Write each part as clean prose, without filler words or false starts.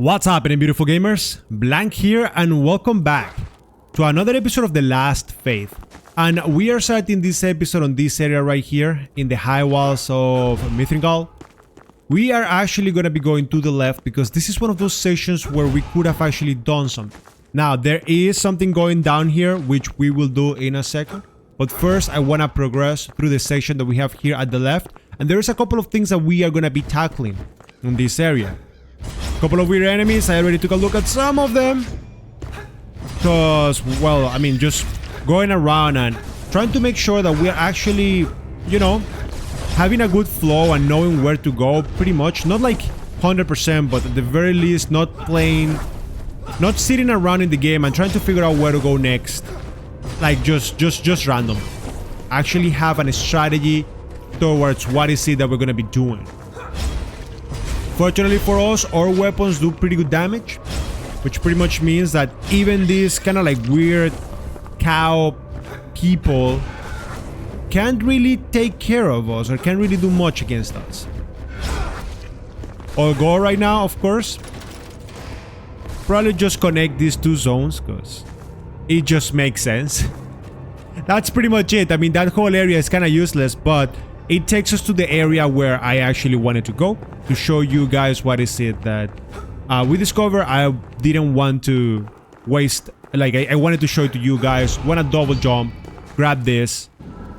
What's happening, beautiful gamers? Blank here, and welcome back to another episode of The Last Faith. And we are starting this episode on this area right here in the high walls of Mithril. We are actually going to be going to the left because this is one of those sections where we could have actually done something. Now, there is something going down here, which we will do in a second. But first, I want to progress through the section that we have here at the left. And there is a couple of things that we are going to be tackling in this area. Couple of weird enemies. I already took a look at some of them. Because, well, I mean, just going around and trying to make sure that we are actually, you know, having a good flow and knowing where to go pretty much. Not like 100%, but at the very least not playing, not sitting around in the game and trying to figure out where to go next. Like just random. Actually have a strategy towards what is it that we're going to be doing. Fortunately for us, our weapons do pretty good damage, which pretty much means that even these kind of like weird cow people can't really take care of us or can't really do much against us. Our goal right now, of course, probably just connect these two zones because it just makes sense. That's pretty much it. I mean, that whole area is kind of useless, but it takes us to the area where I actually wanted to go to show you guys what is it that we discovered. I didn't want to waste, like I wanted to show it to you guys. Want to double jump, grab this,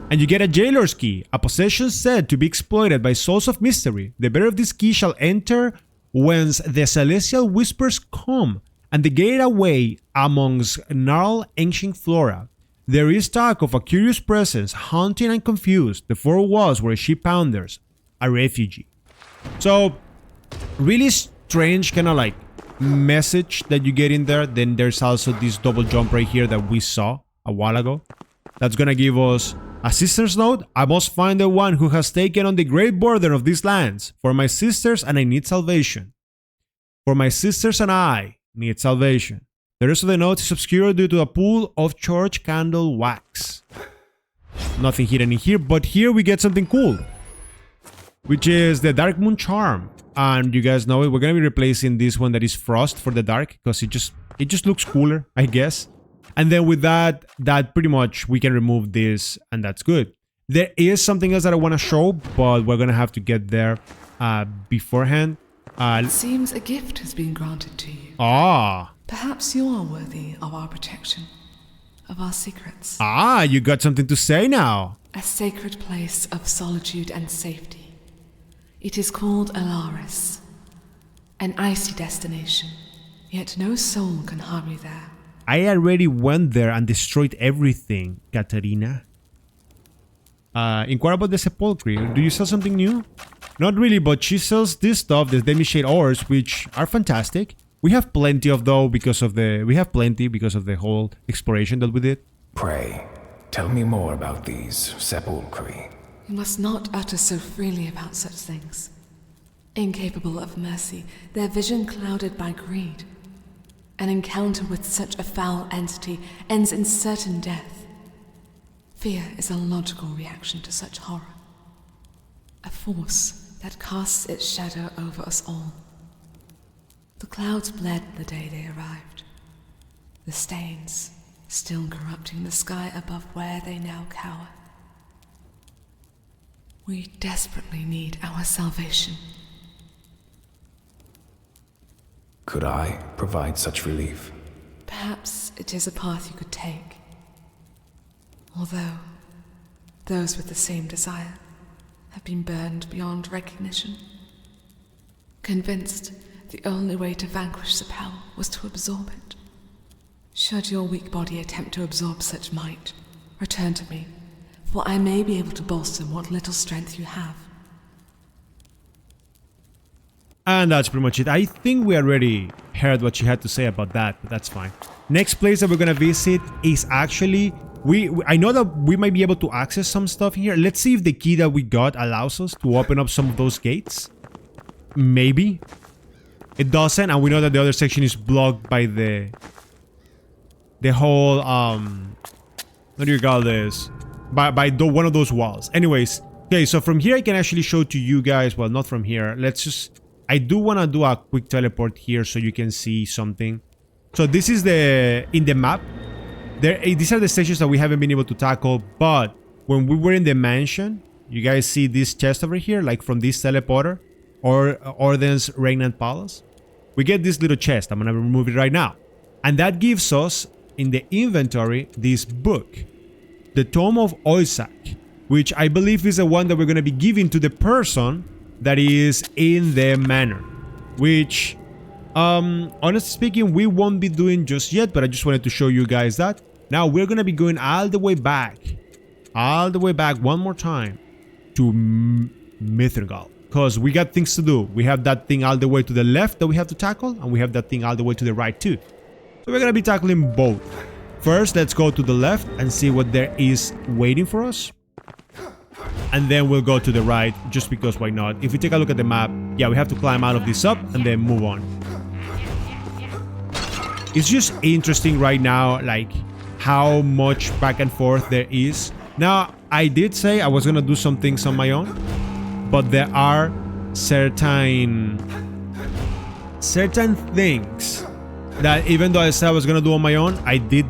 and you get a jailer's key, a possession said to be exploited by souls of mystery. The bearer of this key shall enter whence the celestial whispers come, and the gateway amongst gnarled ancient flora. There is talk of a curious presence, haunting and confused. The four walls were sheep pounders, a refugee. So, really strange kind of like message that you get in there. Then there's also this double jump right here that we saw a while ago. That's gonna give us a sister's note. I must find the one who has taken on the great burden of these lands. For my sisters and I need salvation. For my sisters and I need salvation. The rest of the note is obscure due to a pool of church candle wax. Nothing hidden in here, but here we get something cool, which is the Dark Moon Charm. And you guys know it. We're gonna be replacing this one that is Frost for the dark because it just looks cooler, I guess. And then with that pretty much we can remove this, and that's good. There is something else that I want to show, but we're gonna have to get there beforehand. It seems a gift has been granted to you. Ah. Perhaps you are worthy of our protection, of our secrets. Ah, you got something to say now. A sacred place of solitude and safety. It is called Alaris, an icy destination, yet no soul can harm you there. I already went there and destroyed everything, Katarina. Inquire about the sepulchre. Do you sell something new? Not really, but she sells this stuff, the demi-shade ores, which are fantastic. We have plenty of though because of the whole exploration that we did. Pray, tell me more about these sepulchre. You must not utter so freely about such things. Incapable of mercy, their vision clouded by greed. An encounter with such a foul entity ends in certain death. Fear is a logical reaction to such horror. A force that casts its shadow over us all. The clouds bled the day they arrived. The stains still corrupting the sky above where they now cower. We desperately need our salvation. Could I provide such relief? Perhaps it is a path you could take. Although, those with the same desire have been burned beyond recognition. Convinced the only way to vanquish the power was to absorb it. Should your weak body attempt to absorb such might, return to me, for I may be able to bolster what little strength you have. And that's pretty much it. I think we already heard what she had to say about that, but that's fine. Next place that we're gonna visit is actually... I know that we might be able to access some stuff here. Let's see if the key that we got allows us to open up some of those gates. Maybe. It doesn't, and we know that the other section is blocked by the whole what do you call this? By one of those walls. Anyways, okay, so from here I can actually show to you guys, well, not from here. I do want to do a quick teleport here so you can see something. So this is in the map. These are the stations that we haven't been able to tackle, but when we were in the mansion, you guys see this chest over here, like from this teleporter, or Orden's Regnant Palace. We get this little chest. I'm gonna remove it right now. And that gives us, in the inventory, this book, the Tome of Oisak, which I believe is the one that we're gonna be giving to the person that is in the manor, which, honestly speaking, we won't be doing just yet, but I just wanted to show you guys that. Now we're gonna be going all the way back one more time to Mithrgal, because we got things to do. We have that thing all the way to the left that we have to tackle, and we have that thing all the way to the right too. So we're gonna be tackling both. First, let's go to the left and see what there is waiting for us. And then we'll go to the right, just because why not? If we take a look at the map, yeah, we have to climb out of this up and then move on. It's just interesting right now, like, how much back and forth there is. Now, I did say I was gonna do some things on my own, but there are certain things that even though I said I was gonna do on my own, I did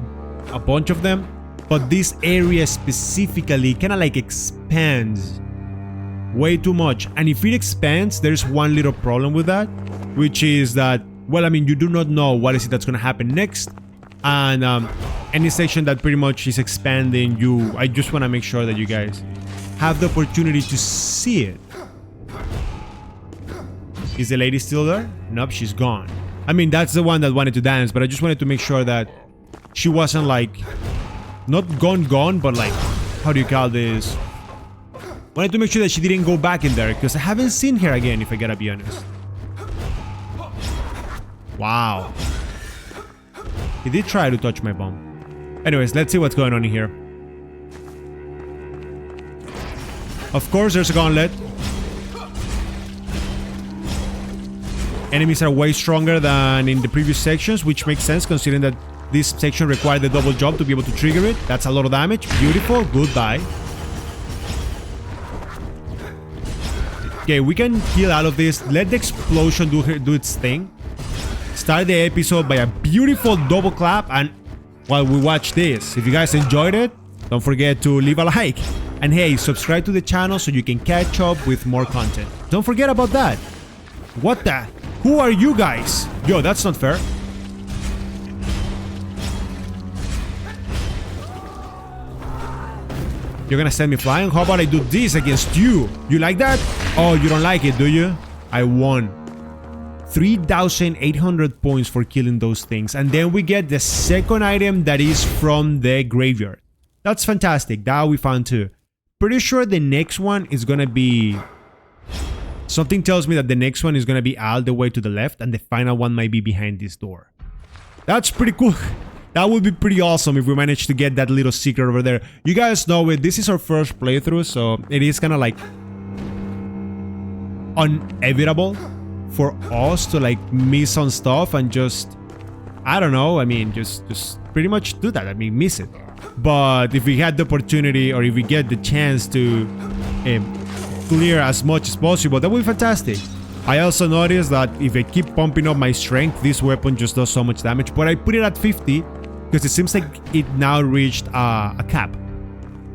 a bunch of them. But this area specifically kind of like expands way too much. And if it expands, there's one little problem with that, which is that, well, I mean, you do not know what is it that's going to happen next. And any section that pretty much is expanding, I just want to make sure that you guys have the opportunity to see it. Is the lady still there? Nope, she's gone. I mean, that's the one that wanted to dance, but I just wanted to make sure that she wasn't like... not gone, but like, how do you call this? Wanted to make sure that she didn't go back in there, because I haven't seen her again, if I gotta be honest. Wow. He did try to touch my bomb. Anyways, let's see what's going on in here. Of course, there's a gauntlet. Enemies are way stronger than in the previous sections, which makes sense considering that this section required the double jump to be able to trigger it. That's a lot of damage. Beautiful. Goodbye. Okay, we can heal out of this. Let the explosion do its thing. Start the episode by a beautiful double clap. And while we watch this, if you guys enjoyed it, don't forget to leave a like. And hey, subscribe to the channel so you can catch up with more content. Don't forget about that. What the? Who are you guys? Yo, that's not fair. You're gonna send me flying? How about I do this against you? You like that? Oh, you don't like it, do you? I won. 3,800 points for killing those things. And then we get the second item that is from the graveyard. That's fantastic. That we found too. Pretty sure the next one is gonna be... something tells me that the next one is gonna be all the way to the left, and the final one might be behind this door. That's pretty cool. That would be pretty awesome if we manage to get that little secret over there. You guys know it. This is our first playthrough, so it is kind of like inevitable for us to like miss on stuff and just, I don't know, I mean, just pretty much do that. I mean, miss it. But if we had the opportunity, or if we get the chance to clear as much as possible, that would be fantastic. I also noticed that if I keep pumping up my strength, this weapon just does so much damage. But I put it at 50 because it seems like it now reached a cap,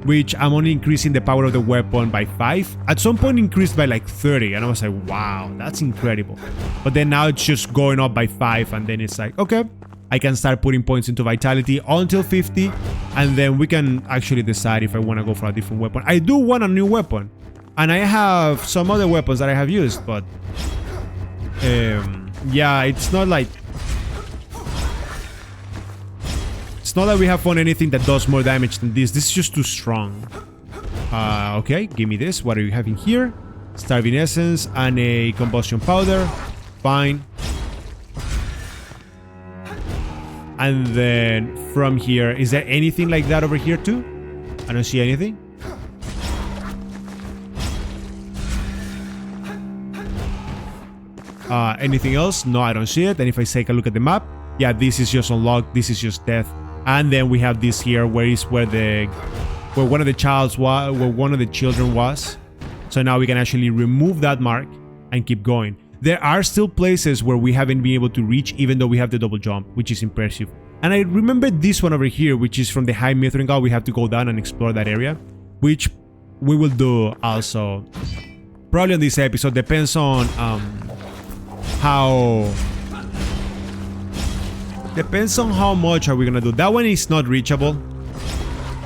which I'm only increasing the power of the weapon by 5. At some point increased by like 30, and I was like, wow, that's incredible. But then now it's just going up by 5, and then it's like, okay, I can start putting points into vitality until 50, and then we can actually decide if I want to go for a different weapon. I do want a new weapon, and I have some other weapons that I have used, but yeah, it's not like... it's not that we have found anything that does more damage than this. This is just too strong. Okay, give me this. What are you having here? Starving Essence and a Combustion Powder. Fine. And then from here, is there anything like that over here too? I don't see anything. Anything else? No, I don't see it. And if I take a look at the map, yeah, this is just unlocked. This is just death. And then we have this here, where one of the children was. So now we can actually remove that mark and keep going. there are still places where we haven't been able to reach even though we have the double jump, which is impressive. And I remember this one over here, which is from the High Mithrangal. We have to go down and explore that area, which we will do also probably on this episode. Depends on how much are we gonna do. That one is not reachable.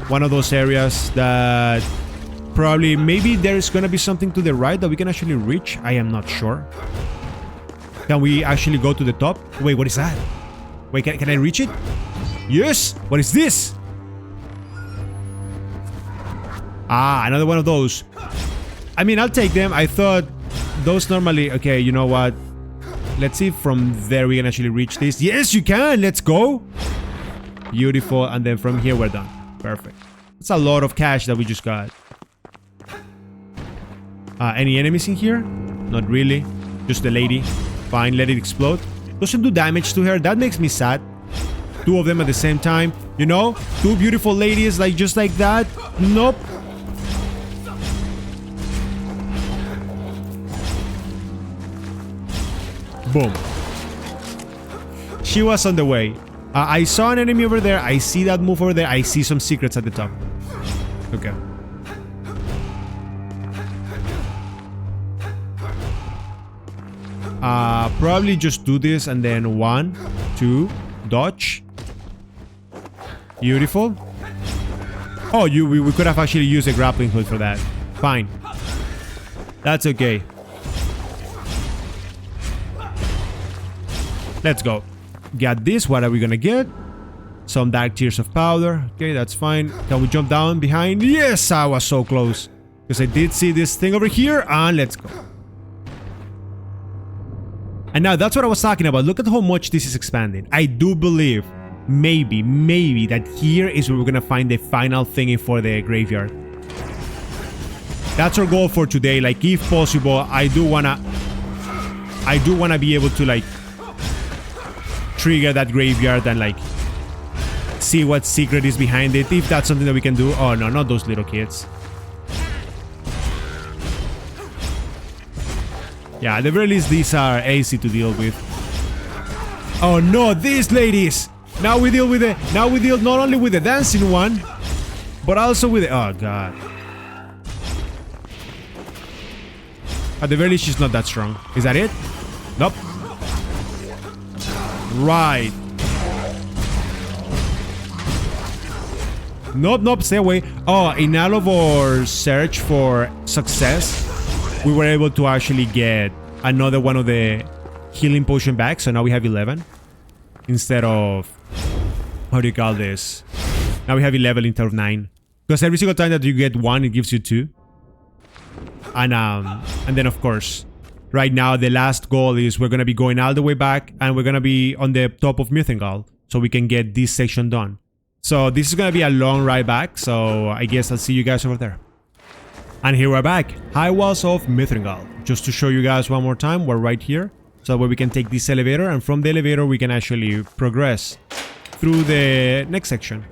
One of those areas that probably maybe there's gonna be something to the right that we can actually reach. I am not sure. Can we actually go to the top? Wait, what is that? Wait, can I reach it? Yes! What is this? Ah, another one of those. I mean, I'll take them. I thought those normally... Okay, you know what? Let's see if from there we can actually reach this. Yes, you can! Let's go! Beautiful. And then from here, we're done. Perfect. That's a lot of cash that we just got. Any enemies in here? Not really. Just the lady. Fine, let it explode. Doesn't do damage to her. That makes me sad. Two of them at the same time. You know? Two beautiful ladies, like just like that. Nope. Boom. She was on the way. I saw an enemy over there. I see that move over there. I see some secrets at the top. Okay. Probably just do this and then 1, 2, dodge. Beautiful. Oh, we could have actually used a grappling hook for that. Fine. That's okay. Let's go. Got this. What are we gonna get? Some dark tears of powder. Okay, that's fine. Can we jump down behind? Yes, I was so close. Because I did see this thing over here. And let's go. And now that's what I was talking about. Look at how much this is expanding. I do believe maybe that here is where we're gonna find the final thingy for the graveyard. That's our goal for today. Like, if possible, I do wanna be able to like trigger that graveyard and like see what secret is behind it, if that's something that we can do. Oh no, not those little kids. Yeah, at the very least, these are easy to deal with. Oh no, these ladies! Now we deal with now we deal not only with the dancing one, but also with the... Oh god. At the very least, she's not that strong. Is that it? Nope. Right. Nope, stay away. Oh, in all of our search for success, we were able to actually get another one of the healing potion back. So now we have 11 instead of... How do you call this? Now we have 11 instead of 9. Because every single time that you get one, it gives you 2. And then of course, right now the last goal is we're gonna be going all the way back, and we're gonna be on the top of Mithrangal, so we can get this section done. So this is gonna be a long ride back. So I guess I'll see you guys over there. And here we're back, High Walls of Mithrangal. Just to show you guys one more time, we're right here. So that way we can take this elevator, and from the elevator we can actually progress through the next section.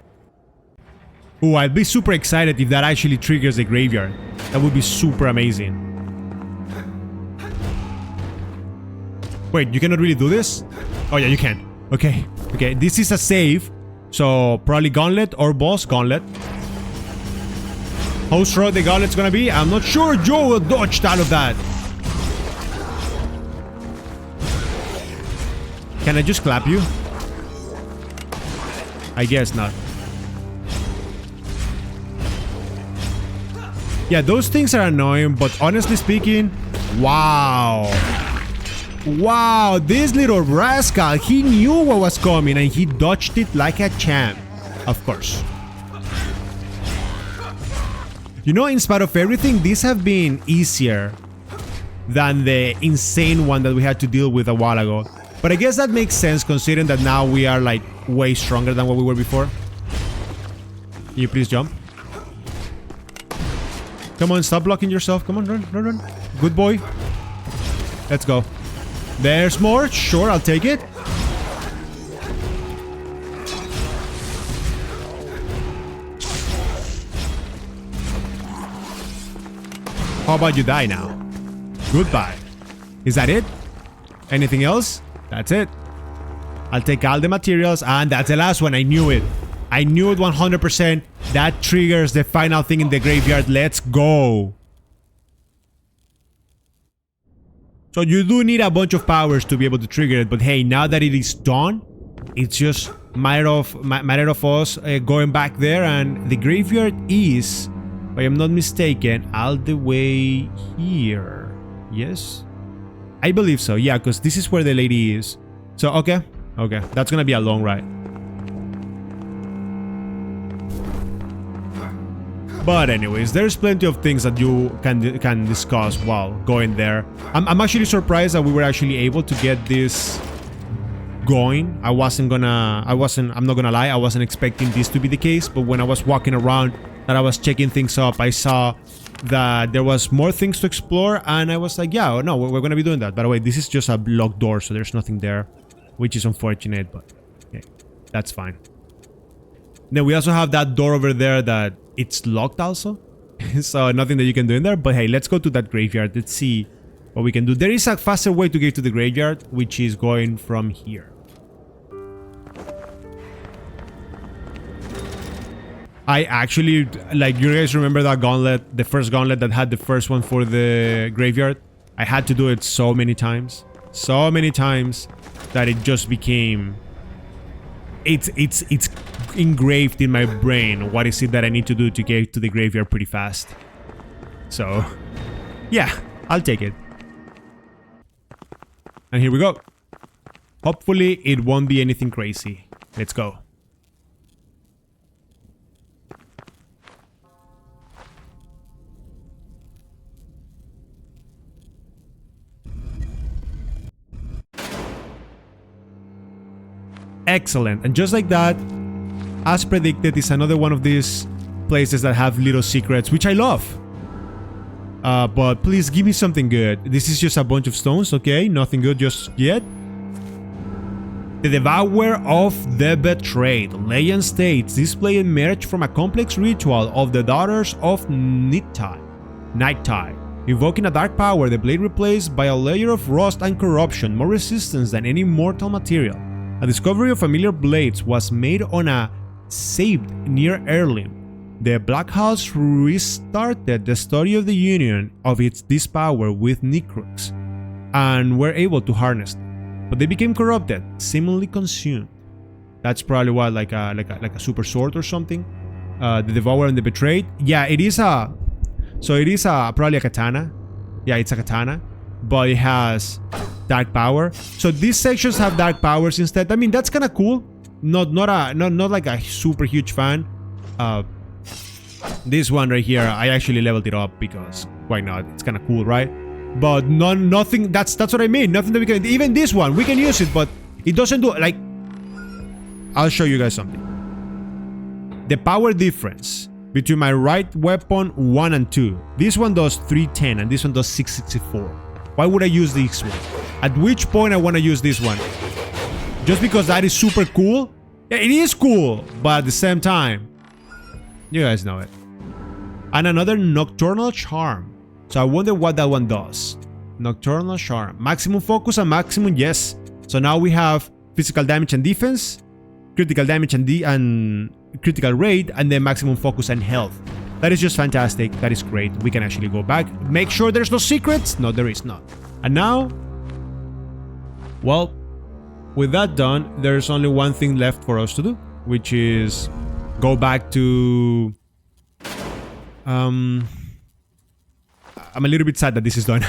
Oh, I'd be super excited if that actually triggers the graveyard. That would be super amazing. Wait, you cannot really do this? Oh yeah, you can. Okay, okay, this is a save. So probably Gauntlet or Boss Gauntlet. How strong the Gauntlet's gonna be? I'm not sure. Joe dodged out of that. Can I just clap you? I guess not. Yeah, those things are annoying, but honestly speaking, wow. Wow, this little rascal, he knew what was coming and he dodged it like a champ. Of course. You know, in spite of everything, these have been easier than the insane one that we had to deal with a while ago. But I guess that makes sense considering that now we are like way stronger than what we were before. Can you please jump? Come on, stop blocking yourself. Come on, run. Good boy. Let's go. There's more. Sure, I'll take it. How about you die now? Goodbye. Is that it? Anything else? That's it. I'll take all the materials, and that's the last one. I knew it. I knew it 100%. That triggers the final thing in the graveyard. Let's go. So you do need a bunch of powers to be able to trigger it, but hey, now that it is done, it's just matter of us going back there, and the graveyard is, if I am not mistaken, all the way here. Yes? I believe so, yeah, because this is where the lady is. So, okay, that's gonna be a long ride. But anyways, there's plenty of things that you can discuss while going there. I'm actually surprised that we were actually able to get this going. I'm not gonna lie, I wasn't expecting this to be the case, but when I was walking around and I was checking things up, I saw that there was more things to explore, and I was like, yeah, no, we're gonna be doing that. By the way, this is just a locked door, so there's nothing there, which is unfortunate, but okay, that's fine. Then we also have that door over there that it's locked also. So nothing that you can do in there. But hey, let's go to that graveyard. Let's see what we can do. There is a faster way to get to the graveyard, which is going from here. I actually, like, you guys remember that gauntlet, the first gauntlet that had the first one for the graveyard? I had to do it so many times that it just became... It's engraved in my brain. What is it that I need to do to get to the graveyard pretty fast? So, yeah, I'll take it. And here we go. Hopefully it won't be anything crazy. Let's go. Excellent. And just like that, as predicted, is another one of these places that have little secrets, which I love. But please give me something good. This is just a bunch of stones, okay? Nothing good just yet. The Devourer of the Betrayed. Legend states this blade emerged from a complex ritual of the daughters of Nighttide. Invoking a dark power, the blade replaced by a layer of rust and corruption, more resistance than any mortal material. A discovery of familiar blades was made on a saved near heirloom. The Black House restarted the story of the union of this power with Necrux, and were able to harness it. But they became corrupted, seemingly consumed. That's probably what, like a super sword or something. The Devourer and the Betrayed. Yeah, it is a... So it is probably a katana. Yeah, it's a katana. But it has dark power. So these sections have dark powers instead. I mean, that's kind of cool. Not like a super huge fan. This one right here, I actually leveled it up because why not? It's kind of cool, right? But nothing. That's what I mean. Nothing that we can. Even this one, we can use it, but it doesn't do like. I'll show you guys something. The power difference between my right weapon 1 and 2. This one does 310 and this one does 664. Why would I use this one? At which point I want to use this one? Just because that is super cool? Yeah, it is cool, but at the same time, you guys know it. And another Nocturnal Charm. So I wonder what that one does. Nocturnal Charm. Maximum focus and maximum, yes. So now we have physical damage and defense, critical damage and critical rate, and then maximum focus and health. That is just fantastic. That is great. We can actually go back. Make sure there's no secrets. No, there is not. And now, well, with that done, there's only one thing left for us to do, which is go back to... I'm a little bit sad that this is done.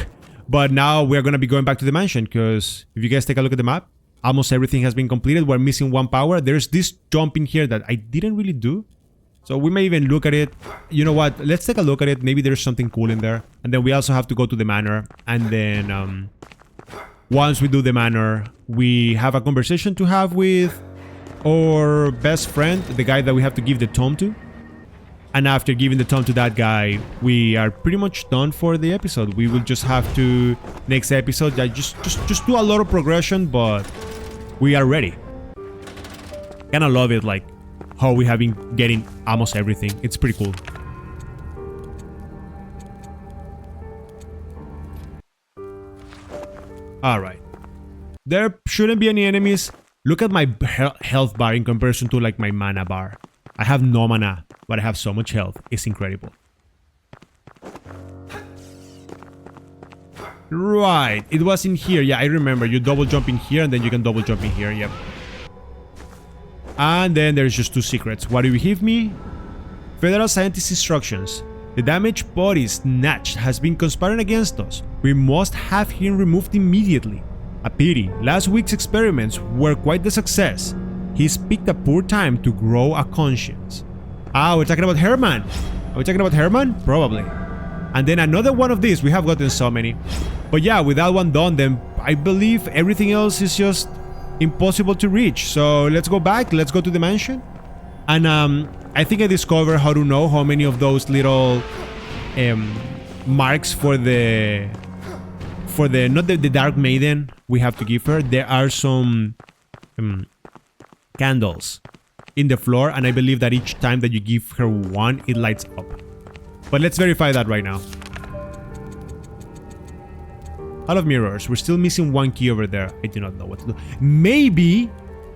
But now we're going to be going back to the mansion, because if you guys take a look at the map, almost everything has been completed. We're missing one power. There's this jump in here that I didn't really do. So we may even look at it. You know what? Let's take a look at it. Maybe there's something cool in there. And then we also have to go to the manor. And then once we do the manor, we have a conversation to have with our best friend, the guy that we have to give the tome to. And after giving the tome to that guy, we are pretty much done for the episode. We will just have to, next episode, just do a lot of progression, but we are ready. Kinda love it, like how we have been getting almost everything. It's pretty cool. Alright. There shouldn't be any enemies. Look at my health bar in comparison to like my mana bar. I have no mana, but I have so much health. It's incredible. Right, it was in here. Yeah, I remember. You double jump in here and then you can double jump in here. Yep. And then there's just 2 secrets. What do you give me? Federal Scientist instructions. The damaged body snatched has been conspiring against us. We must have him removed immediately. A pity. Last week's experiments were quite the success. He's picked a poor time to grow a conscience. Ah, we're talking about Herman. Are we talking about Herman? Probably. And then another one of these. We have gotten so many. But yeah, with that one done, then I believe everything else is just impossible to reach. So let's go back. Let's go to the mansion. And I think I discovered how to know how many of those little marks for the not the Dark Maiden we have to give her. There are some candles in the floor, and I believe that each time that you give her one, it lights up. But let's verify that right now. Hall of Mirrors. We're still missing 1 key over there. I do not know what to do. Maybe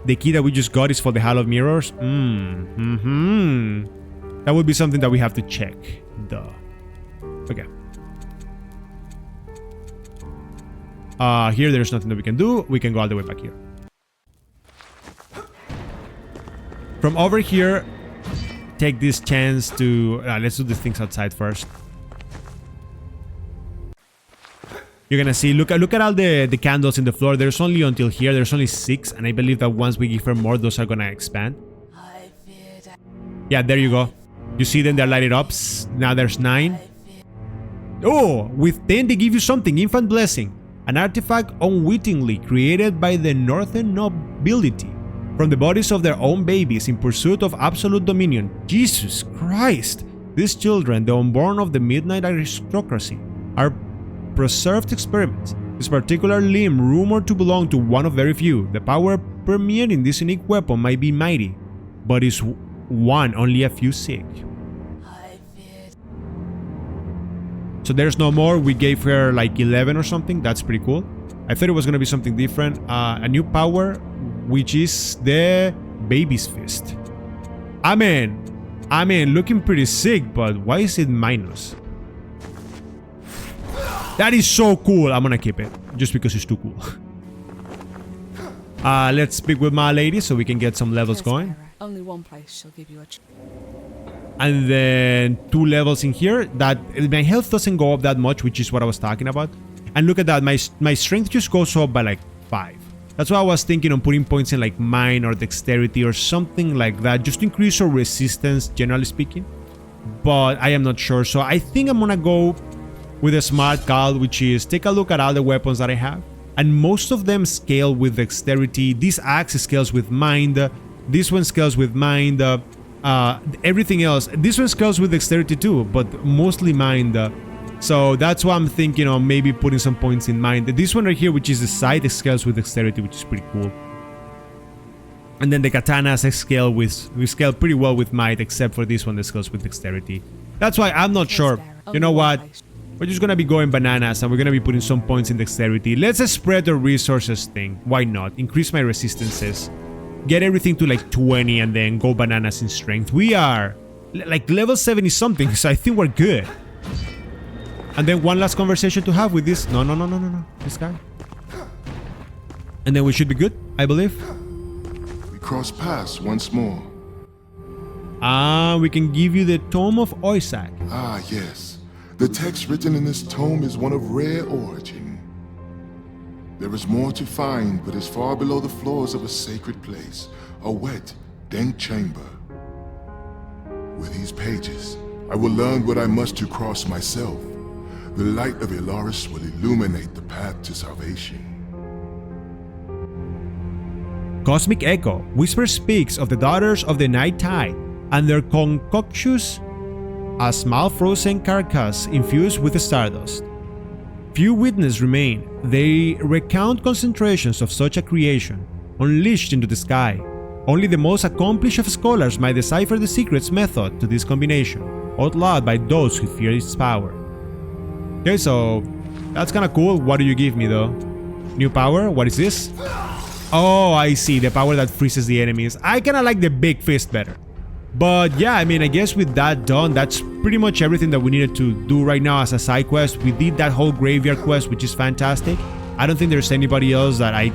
the key that we just got is for the Hall of Mirrors. That would be something that we have to check. Duh. Okay. Here there's nothing that we can do. We can go all the way back here. From over here, take this chance to... let's do the things outside first. You're gonna see, look at all the candles in the floor. There's only until here, there's only 6, and I believe that once we give her more, those are gonna expand. Yeah, there you go. You see them, they're lighted up. Now there's 9. Oh, with 10 they give you something, Infant Blessing. An artifact unwittingly created by the northern nobility from the bodies of their own babies in pursuit of absolute dominion. Jesus Christ! These children, the unborn of the midnight aristocracy, are preserved experiments. This particular limb, rumored to belong to one of very few. The power permeating this unique weapon might be mighty, but is one only a few seek. So there's no more. We gave her like 11 or something. That's pretty cool. I thought it was gonna be something different. A new power, which is the Baby's Fist. I mean, looking pretty sick, but why is it minus? That is so cool. I'm gonna keep it just because it's too cool. Let's speak with my lady so we can get some levels going. Only one place shall give you a And then 2 levels in here. That my health doesn't go up that much, which is what I was talking about. And look at that, my strength just goes up by like 5. That's why I was thinking on putting points in like mine or dexterity or something like that, just to increase our resistance, generally speaking. But I am not sure, so I think I'm gonna go with a smart call, which is take a look at all the weapons that I have, and most of them scale with dexterity. This axe scales with mind, this one scales with mind, everything else. This one scales with dexterity too, but mostly mind. So that's why I'm thinking of maybe putting some points in mind. This one right here, which is the side, scales with dexterity, which is pretty cool. And then the katanas we scale pretty well with might, except for this one that scales with dexterity. That's why I'm not sure. You know what? We're just gonna be going bananas and we're gonna be putting some points in dexterity. Let's spread the resources thing. Why not? Increase my resistances. Get everything to like 20 and then go bananas in strength. We are like level 70 something, so I think we're good. And then one last conversation to have with this. No. This guy. And then we should be good, I believe. We cross paths once more. We can give you the Tome of Oisak. Ah, yes. The text written in this tome is one of rare origin. There is more to find, but is far below the floors of a sacred place, a wet, dank chamber. With these pages, I will learn what I must to cross myself. The light of Ilaris will illuminate the path to salvation. Cosmic Echo. Whisper speaks of the daughters of the night tide and their concoctious, a small frozen carcass infused with stardust. Few witnesses remain. They recount concentrations of such a creation, unleashed into the sky. Only the most accomplished of scholars might decipher the secret's method to this combination, outlawed by those who fear its power. Okay, so that's kind of cool. What do you give me though? New power. What is this? Oh, I see. The power that freezes the enemies. I kind of like the big fist better. But yeah, I mean, I guess with that done, that's pretty much everything that we needed to do right now as a side quest. We did that whole graveyard quest, which is fantastic. I don't think there's anybody else that I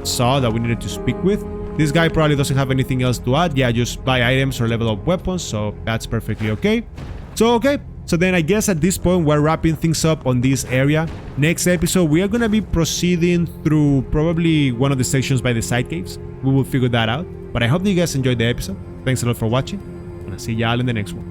saw that we needed to speak with. This guy probably doesn't have anything else to add. Yeah, just buy items or level up weapons, so that's perfectly okay. So then I guess at this point we're wrapping things up on this area. Next episode we are gonna be proceeding through probably one of the sections by the side caves. We will figure that out. But I hope that you guys enjoyed the episode. Thanks a lot for watching, and I'll see y'all in the next one.